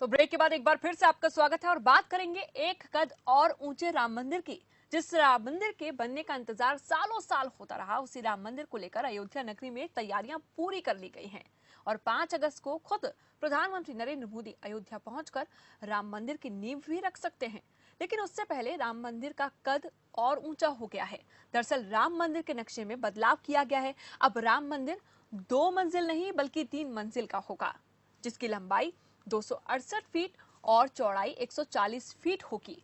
तो ब्रेक के बाद एक बार फिर से आपका स्वागत है और बात करेंगे एक कद और ऊंचे राम मंदिर की। जिस राम मंदिर के बनने का इंतजार सालों साल होता रहा, उसी राम मंदिर को लेकर अयोध्या नगरी में तैयारियां पूरी कर ली गई हैं और 5 अगस्त को खुद प्रधानमंत्री नरेंद्र मोदी अयोध्या पहुंचकर राम मंदिर की नींव भी रख सकते हैं। लेकिन उससे पहले राम मंदिर का कद और ऊंचा हो गया है। दरअसल राम मंदिर के नक्शे में बदलाव किया गया है। अब राम मंदिर 2 मंजिल नहीं बल्कि 3 मंजिल का होगा, जिसकी लंबाई 268 फीट और चौड़ाई 140 फीट होगी।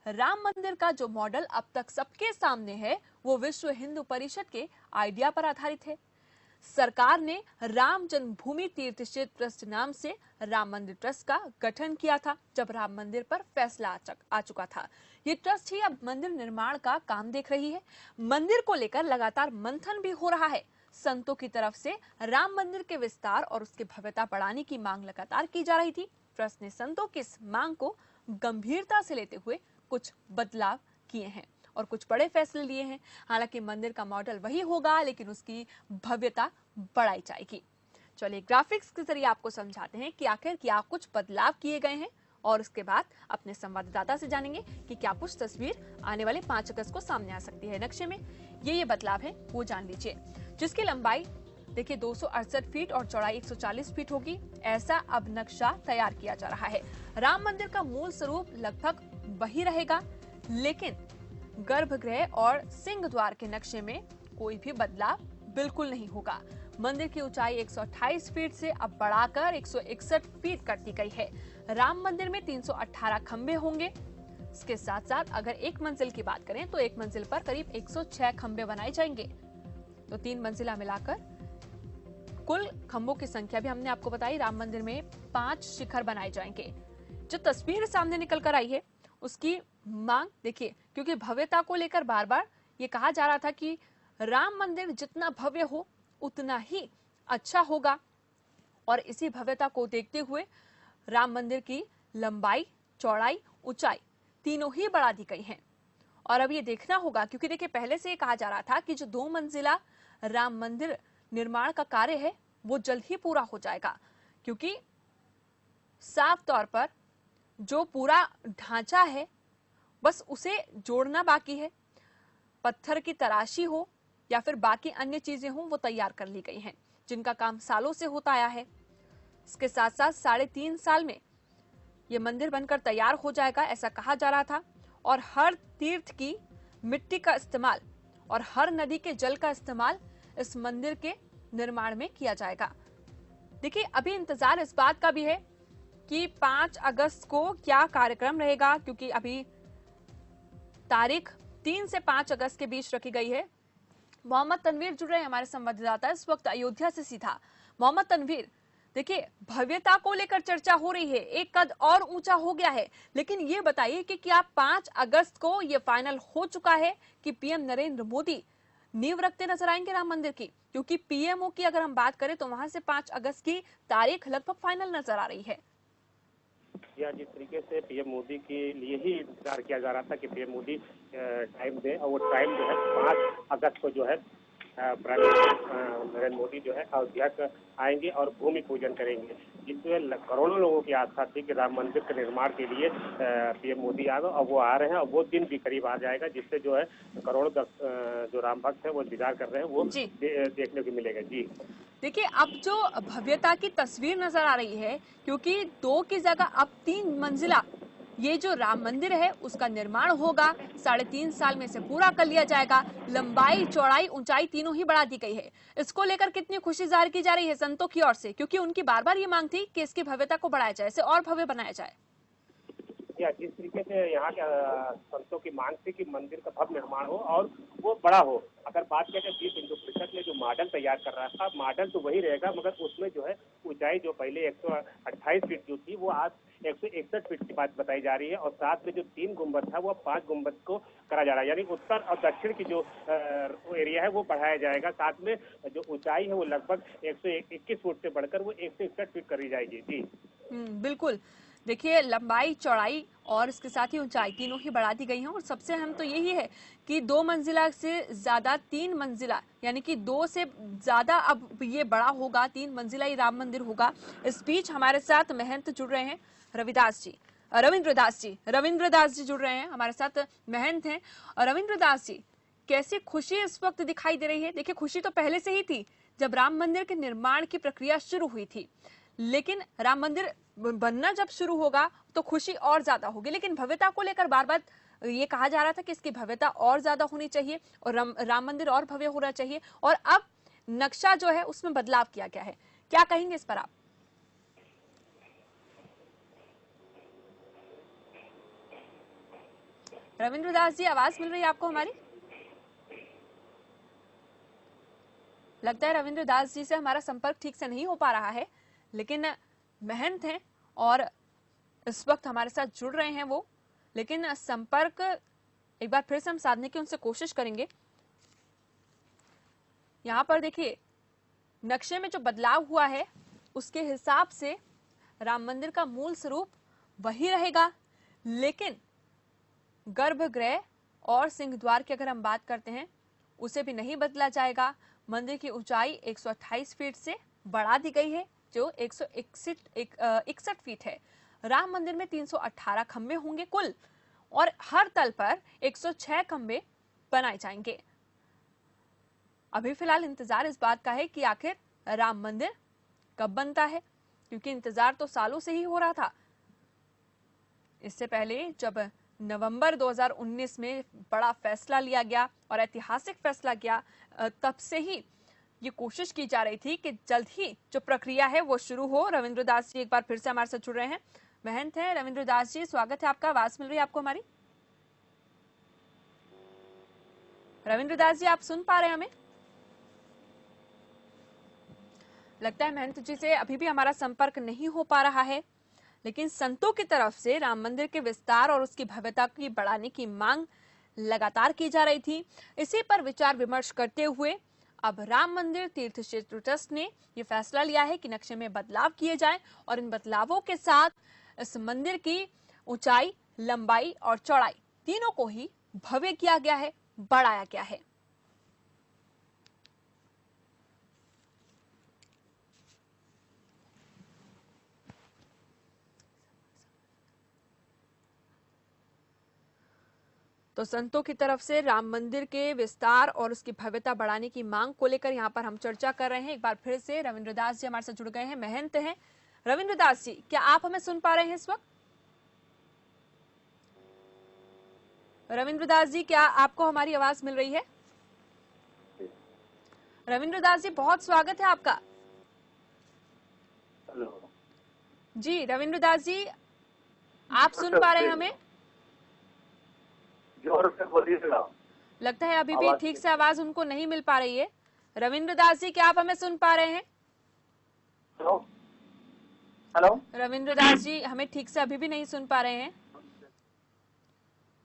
राम मंदिर का जो मॉडल अब तक सबके सामने है, वो विश्व हिंदू परिषद के आइडिया पर आधारित है। सरकार ने राम जन्मभूमि तीर्थ क्षेत्र ट्रस्ट नाम से राम मंदिर ट्रस्ट का गठन किया था जब राम मंदिर पर फैसला आ चुका था। ये ट्रस्ट ही अब मंदिर निर्माण का काम देख रही है। मंदिर को लेकर लगातार मंथन भी हो रहा है। संतों की तरफ से राम मंदिर के विस्तार और उसकी भव्यता बढ़ाने की मांग लगातार की जा रही थी। ट्रस्ट ने संतों की इस मांग को गंभीरता से लेते हुए कुछ बदलाव किए हैं और कुछ बड़े फैसले लिए हैं। हालांकि मंदिर का मॉडल वही होगा, लेकिन उसकी भव्यता बढ़ाई जाएगी। चलिए ग्राफिक्स के जरिए आपको समझाते हैं कि आखिर क्या कुछ बदलाव किए गए हैं और उसके बाद अपने संवाददाता से जानेंगे कि क्या कुछ तस्वीर आने वाले 5 अगस्त को सामने आ सकती है। नक्शे में ये बदलाव है, वो जान लीजिए। जिसकी लंबाई देखिए 268 फीट और चौड़ाई 140 फीट होगी। ऐसा अब नक्शा तैयार किया जा रहा है। राम मंदिर का मूल स्वरूप लगभग वही रहेगा, लेकिन गर्भगृह और सिंह द्वार के नक्शे में कोई भी बदलाव बिल्कुल नहीं होगा। मंदिर की ऊंचाई 128 फीट से अब बढ़ाकर 161 फीट कर दी गई है। राम मंदिर में 318 खंबे होंगे। इसके साथ साथ अगर एक मंजिल की बात करें तो एक मंजिल पर करीब 106 खंबे बनाए जाएंगे। तो 3 मंजिला मिलाकर कुल खंभों की संख्या भी हमने आपको बताई। राम मंदिर में 5 शिखर बनाए जाएंगे। जो तस्वीर सामने निकल कर आई है उसकी मांग देखिए, क्योंकि भव्यता को लेकर बार बार ये कहा जा रहा था कि राम मंदिर जितना भव्य हो उतना ही अच्छा होगा और इसी भव्यता को देखते हुए राम मंदिर की लंबाई, चौड़ाई, ऊंचाई तीनों ही बढ़ा दी गई हैं। और अब ये देखना होगा, क्योंकि देखिए पहले से ये कहा जा रहा था कि जो 2 मंजिला राम मंदिर निर्माण का कार्य है वो जल्द ही पूरा हो जाएगा, क्योंकि साफ तौर पर जो पूरा ढांचा है बस उसे जोड़ना बाकी है। पत्थर की तराशी हो या फिर बाकी अन्य चीजें हों, वो तैयार कर ली गई हैं, जिनका काम सालों से होता आया है। इसके साथ साथ 3.5 साल में ये मंदिर बनकर तैयार हो जाएगा, ऐसा कहा जा रहा था। और हर तीर्थ की मिट्टी का इस्तेमाल और हर नदी के जल का इस्तेमाल इस मंदिर के निर्माण में किया जाएगा। देखिए अभी इंतजार इस बात का भी है कि 5 अगस्त को क्या कार्यक्रम रहेगा, क्योंकि अभी तारीख 3 से 5 अगस्त के बीच रखी गई है। मोहम्मद तनवीर जुड़ रहे हैं हमारे संवाददाता इस वक्त अयोध्या से सीधा। मोहम्मद तनवीर, देखिए भव्यता को लेकर चर्चा हो रही है, एक कद और ऊंचा हो गया है, लेकिन ये बताइए कि क्या 5 अगस्त को ये फाइनल हो चुका है कि पीएम नरेंद्र मोदी नींव रखते नजर आएंगे राम मंदिर की? क्योंकि पीएमओ की अगर हम बात करें तो वहां से 5 अगस्त की तारीख लगभग फाइनल नजर आ रही है। या जिस तरीके से पीएम मोदी के लिए ही इंतजार किया जा रहा था कि पीएम मोदी टाइम दे, और वो टाइम जो है 5 अगस्त को जो है नरेंद्र मोदी जो है अयोध्या आएंगे और भूमि पूजन करेंगे, जिसमें करोड़ों लोगों की आस्था थी कि राम मंदिर के निर्माण के लिए पीएम मोदी आ गए। अब वो आ रहे हैं और वो दिन भी करीब आ जाएगा, जिससे जो है करोड़ों जो राम भक्त है वो इंतजार कर रहे हैं, वो देखने को मिलेगा। जी देखिए अब जो भव्यता की तस्वीर नजर आ रही है, क्योंकि 2 की जगह अब 3 मंजिला ये जो राम मंदिर है उसका निर्माण होगा। 3.5 साल में से पूरा कर लिया जाएगा। लंबाई, चौड़ाई, ऊंचाई तीनों ही बढ़ा दी गई है। इसको लेकर कितनी खुशी जाहिर की जा रही है संतों की ओर से, क्योंकि उनकी बार बार ये मांग थी कि इसकी भव्यता को बढ़ाया जाए, इसे और भव्य बनाया जाए। या जिस तरीके से यहाँ के संतों की मांग थी कि मंदिर का भव्य निर्माण हो और वो बड़ा हो। अगर बात करें विश्व हिंदू परिषद ने जो मॉडल तैयार कर रहा था, मॉडल तो वही रहेगा, मगर उसमें जो है ऊंचाई जो पहले 128 फीट जो थी वो आज 161 फीट की बात बताई जा रही है, और साथ में जो 3 गुंबद था वो 5 गुंबद को करा जा रहा है, यानी उत्तर और दक्षिण की जो एरिया है वो बढ़ाया जाएगा। साथ में जो ऊंचाई है वो लगभग 121 फुट से बढ़कर वो 161 फीट करी जाएगी। जी बिल्कुल। देखिए लंबाई, चौड़ाई और इसके साथ ही ऊंचाई तीनों ही बढ़ा दी गई हैं और सबसे अहम तो यही है कि 2 मंजिला से ज्यादा 3 मंजिला, यानी कि 2 से ज्यादा अब ये बड़ा होगा, 3 मंजिला ही राम मंदिर होगा। इस बीच हमारे साथ महंत जुड़ रहे हैं रविंद्र दास जी जुड़ रहे हैं हमारे साथ, महंत हैं। और रविंद्र दास जी, कैसी खुशी इस वक्त दिखाई दे रही है? देखिए खुशी तो पहले से ही थी जब राम मंदिर के निर्माण की प्रक्रिया शुरू हुई थी, लेकिन राम मंदिर बनना जब शुरू होगा तो खुशी और ज्यादा होगी। लेकिन भव्यता को लेकर बार बार ये कहा जा रहा था कि इसकी भव्यता और ज्यादा होनी चाहिए और राम मंदिर और भव्य होना चाहिए, और अब नक्शा जो है उसमें बदलाव किया गया है। क्या कहेंगे इस पर आप? रविंद्र दास जी, आवाज मिल रही है आपको हमारी? लगता है रविंद्र दास जी से हमारा संपर्क ठीक से नहीं हो पा रहा है, लेकिन महंत हैं और इस वक्त हमारे साथ जुड़ रहे हैं वो, लेकिन संपर्क एक बार फिर से हम साधने की उनसे कोशिश करेंगे। यहाँ पर देखिए नक्शे में जो बदलाव हुआ है उसके हिसाब से राम मंदिर का मूल स्वरूप वही रहेगा, लेकिन गर्भगृह और सिंह द्वार की अगर हम बात करते हैं उसे भी नहीं बदला जाएगा। मंदिर की ऊंचाई 128 फीट से बढ़ा दी गई है जो 161 फीट है। राम मंदिर में 318 खंबे होंगे कुल और हर तल पर 106 खंबे बनाए जाएंगे। अभी फिलहाल इंतजार इस बात का है कि आखिर राम मंदिर कब बनता है, क्योंकि इंतजार तो सालों से ही हो रहा था। इससे पहले जब नवंबर 2019 में बड़ा फैसला लिया गया और ऐतिहासिक फैसला किया, तब से ही ये कोशिश की जा रही थी कि जल्द ही जो प्रक्रिया है वो शुरू हो। रविंद्र दास जी एक बार फिर से हमारे साथ जुड़ रहे हैं, महंत हैं रविंद्र दास जी, स्वागत है आपका। आवाज मिल रही है आपको हमारी? रविंद्र दास जी, आप सुन पा रहे हैं हमें? लगता है महंत जी से अभी भी हमारा संपर्क नहीं हो पा रहा है, लेकिन संतों की तरफ से राम मंदिर के विस्तार और उसकी भव्यता की बढ़ाने की मांग लगातार की जा रही थी। इसी पर विचार विमर्श करते हुए अब राम मंदिर तीर्थ क्षेत्र ट्रस्ट ने यह फैसला लिया है कि नक्शे में बदलाव किए जाएं और इन बदलावों के साथ इस मंदिर की ऊंचाई, लंबाई और चौड़ाई तीनों को ही भव्य किया गया है, बढ़ाया गया है। तो संतों की तरफ से राम मंदिर के विस्तार और उसकी भव्यता बढ़ाने की मांग को लेकर यहाँ पर हम चर्चा कर रहे हैं। एक बार फिर से रविंद्र दास जी हमारे साथ जुड़ गए हैं, महंत हैं। रविंद्र दास जी, क्या आप हमें सुन पा रहे हैं इस वक्त? रविंद्र दास जी, क्या आपको हमारी आवाज मिल रही है? रविंद्र दास जी, बहुत स्वागत है आपका। हेलो जी रविंद्र दास जी, आप सुन पा रहे हैं हमें? जोर से बोलिएगा। लगता है अभी भी ठीक से आवाज उनको नहीं मिल पा रही है। रविंद्र दास जी, क्या आप हमें सुन पा रहे हैं? हेलो हेलो रविंद्र दास जी हमें ठीक से अभी भी नहीं सुन पा रहे हैं,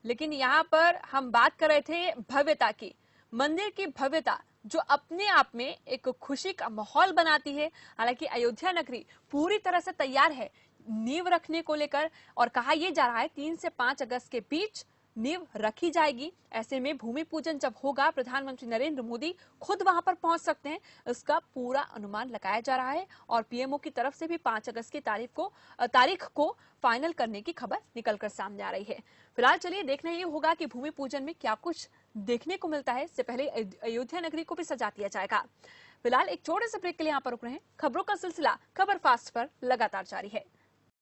लेकिन यहाँ पर हम बात कर रहे थे भव्यता की, मंदिर की भव्यता जो अपने आप में एक खुशी का माहौल बनाती है। हालांकि अयोध्या नगरी पूरी तरह से तैयार है नींव रखने को लेकर, और कहा यह जा रहा है 3 से 5 अगस्त के बीच नींव रखी जाएगी। ऐसे में भूमि पूजन जब होगा प्रधानमंत्री नरेंद्र मोदी खुद वहां पर पहुंच सकते हैं, इसका पूरा अनुमान लगाया जा रहा है। और पीएमओ की तरफ से भी 5 अगस्त की तारीख को फाइनल करने की खबर निकलकर सामने आ रही है। फिलहाल चलिए देखना ये होगा कि भूमि पूजन में क्या कुछ देखने को मिलता है। इससे पहले अयोध्या नगरी को भी सजा दिया जाएगा। फिलहाल एक छोटे से ब्रेक के लिए यहाँ पर रुक रहे हैं। खबरों का सिलसिला खबर फास्ट पर लगातार जारी है।